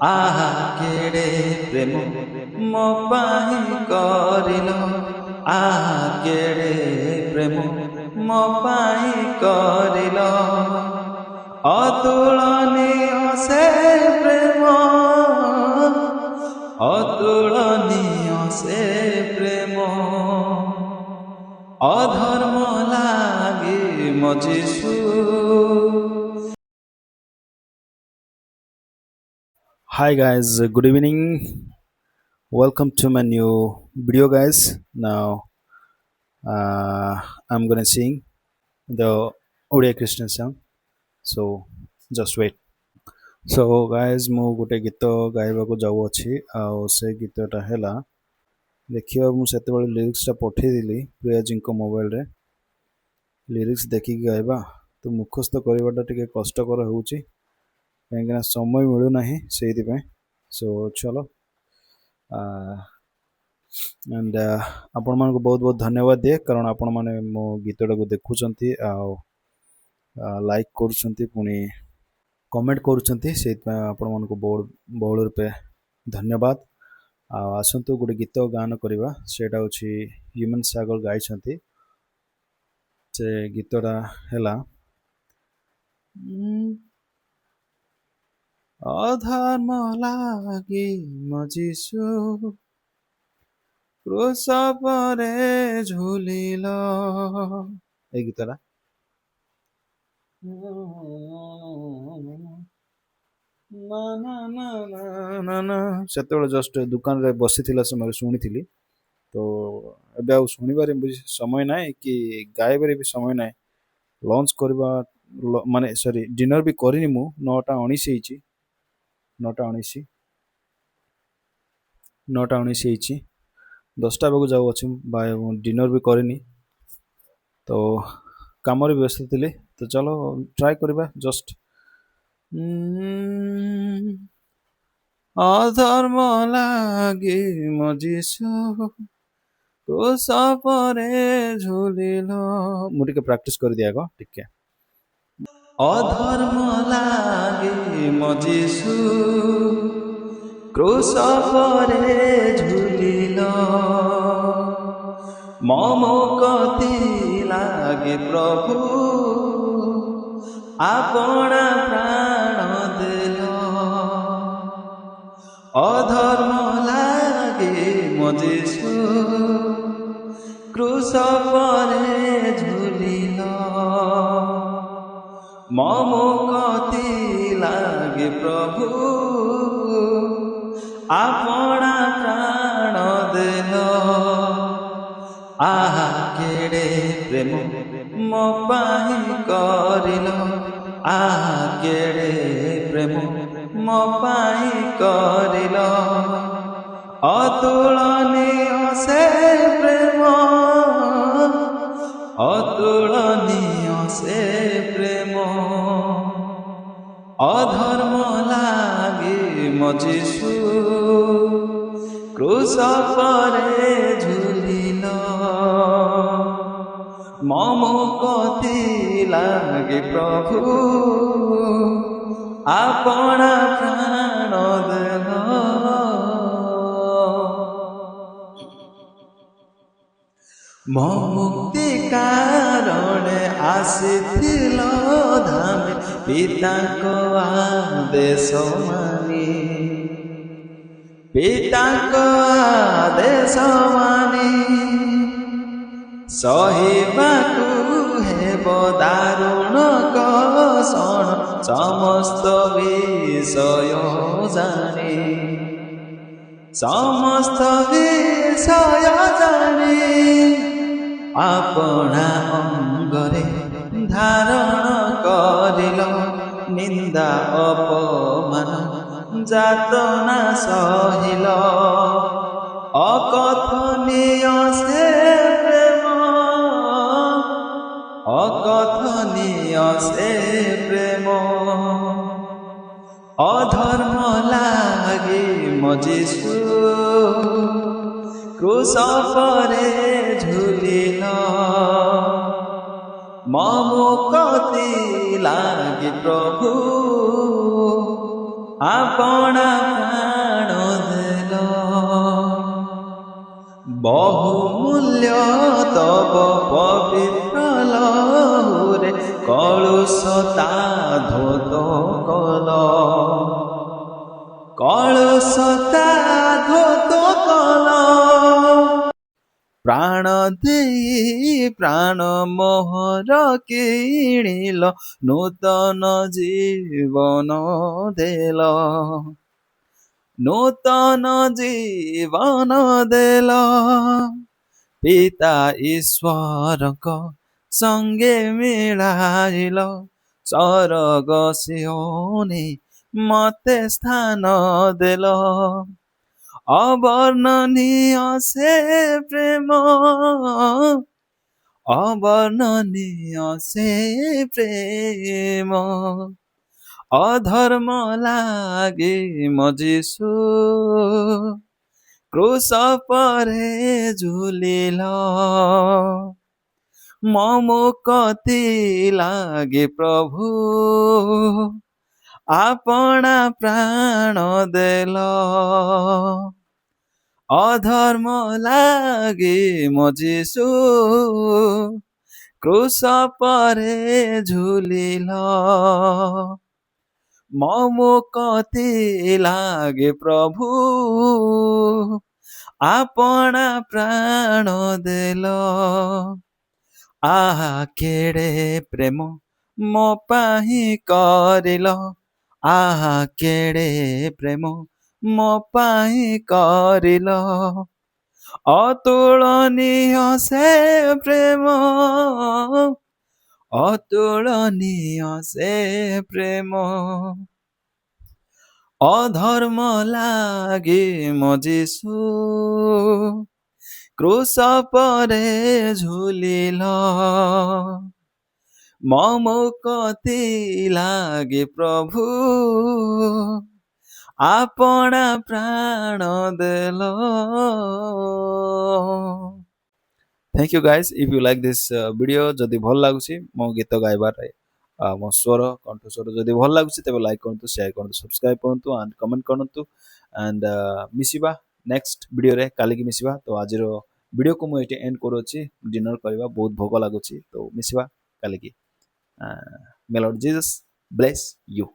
आहा केड़े प्रेम मो पाही करिल आहा केड़े प्रेम मो पाही करिल अतुलनीय से प्रेम अतुलनीय से प्रेम अधर्म लागे मो जीशु। Hi guys, good evening. Welcome to my new video, guys. Now I'm gonna sing the Odia Christian song. So just wait. So guys, ମୁଁ ଗୋଟେ ଗୀତ ଗାଇବାକୁ ଯାଉଅଛି ଆଉ ସେ ଗୀତଟା ହେଲା ଦେଖିବା ମୁଁ ସେତେବେଳେ ଲିରିକ୍ସଟା ପଠେଇଦେଲି ପ୍ରିୟାଜୀଙ୍କ ମୋବାଇଲରେ ଲିରିକ୍ସ ଦେଖିକି ଗାଇବା ତ ମୁଖସ୍ଥ କରିବାଟା ଟିକେ କଷ୍ଟକର ହେଉଛି କାହିଁକିନା ସମୟ ମିଳୁନାହିଁ ସେଇଥିପାଇଁ। ସୋ ଚଲୋ एंड आपण मानक बहुत बहुत धन्यवाद दिए कारण आपण माने मो गीतटा को देखुचंती आउ लाइक करूचंती पुनी कमेंट करूचंती सेत आपण मानक बहुत बहुत रूपे धन्यवाद। आसंतु गोटे गीत गान करवा सेटा होची ह्यूमन सागर गाइछंती से गीतटा हैला अधर्म लागी मजिसु क्रूस परे झुलिल ए गीतटा सेतेବେଳେ जस्ट दुकान रे बसिथिला समय शुणिथिली तो एबे आ शुणिबारे समय नाय कि गायबारे भी समय नाय लॉन्च करबा माने सॉरी डिनर भी करिनी मु 9:19 ହେଇଛି 9:19 9:19 ହେଇଛି 10टा बेगु जाऊ अछि डिनर भी करिनी तो काम रे व्यस्त थिली तो चलो ट्राई करबा जस्ट अधर्म लागे मजिसु क्रूस परे झुलिल मु टिके प्रैक्टिस कर दिया गो टिके अधर्म लागे मो जीशु क्रूस परे झुलिल मम कति लागे प्रभु आपणा प्राण देल अधर्म लागे मो जीशु क्रूस परे झुलिल मम कति लागे प्रभु आपणा प्राण देल आहा केड़े प्रेम मो पाही करिल आहा केड़े प्रेम मो पाही करिल अतुलनीय से प्रेम अतुलनीय से प्रेम अधर्म लागे मो जीशु क्रूस परे झुलिल मम कति लागे प्रभु आपणा प्राण देल मो मुक्ति कारण आसिथिल धामे पिताको आदेश मानी पिताको आदेश मानी सहिबाकु हेब दारुण कषण समस्त विषय जानी समस्त विषय जानी आपणा अंगरे धारण करिल निंदा अपमान जातना सहिल अकथनीय से प्रेम अकथनीय से प्रेम अधर्म लागे मो जीशु क्रूस परे झुलिल मम कति लागे प्रभु ଆପଣା ପ୍ରାଣ ଦେଲ ବହୁମୂଲ୍ୟ ତବ ପବିତ୍ର ଲହୁରେ କଳୁଷତା ଧୋତ କଲ କଳୁଷତା ଧୋତ କଲ ପ୍ରାଣ ଦେଇ ପ୍ରାଣ ମୋହର କିଣିଲ ନୂତନ ଜୀବନ ଦେଲ ନୂତନ ଜୀବନ ଦେଲ ପିତା ଈଶ୍ୱରଙ୍କ ସଙ୍ଗେ ମିଳାଇଲ ସରଗ ସିଓନି ମତେ ସ୍ଥାନ ଦେଲ ଅବର୍ଣ୍ଣନୀୟ ସେ ପ୍ରେମ ଅବର୍ଣ୍ଣନୀୟ ସେ ପ୍ରେମ ଅଧର୍ମ ଲାଗି ମୋ ଯୀଶୁ କ୍ରୁଶ ପରେ ଝୁଲିଲ ମୋ ମୁକ୍ତି ଲାଗି ପ୍ରଭୁ ଆପଣା ପ୍ରାଣ ଦେଲ ଅଧର୍ମ ଲାଗି ମୋ ଯୀଶୁ କ୍ରୁଶ ପରେ ଝୁଲିଲ ମୋ ମୁକ୍ତି ଲାଗି ପ୍ରଭୁ ଆପଣା ପ୍ରାଣ ଦେଲ ଆହା କେଡ଼େ ପ୍ରେମ ମୋ ପାଇଁ କରିଲ ଆହା କେଡ଼େ ପ୍ରେମ ମୋ ପାଇଁ କରିଲ ଅତୁଳନୀୟ ସେ ପ୍ରେମ ଅତୁଳନୀୟ ସେ ପ୍ରେମ ଅଧର୍ମ ଲାଗି ମୋ ଯୀଶୁ କ୍ରୁଶ ପରେ ଝୁଲିଲ ମୋ ମୁକ୍ତି ଲାଗି ପ୍ରଭୁ ଆପଣା ପ୍ରାଣ ଦେଲ thank you guys if you like this video जदि भल लागुछि मो गीत गाइबार मो स्वर कंठस्वर जदि भल लागुछि तेबे लाइक करंतु शेयर करंतु सब्सक्राइब करंतु एंड कमेंट करंतु एंड मिसिबा नेक्स्ट वीडियो रे काली की मिसिबा तो आज रो वीडियो को मु एटे एंड करोछि डिनर करबा बहुत भोग लागुछि तो मिसिबा काली की my lord Jesus bless you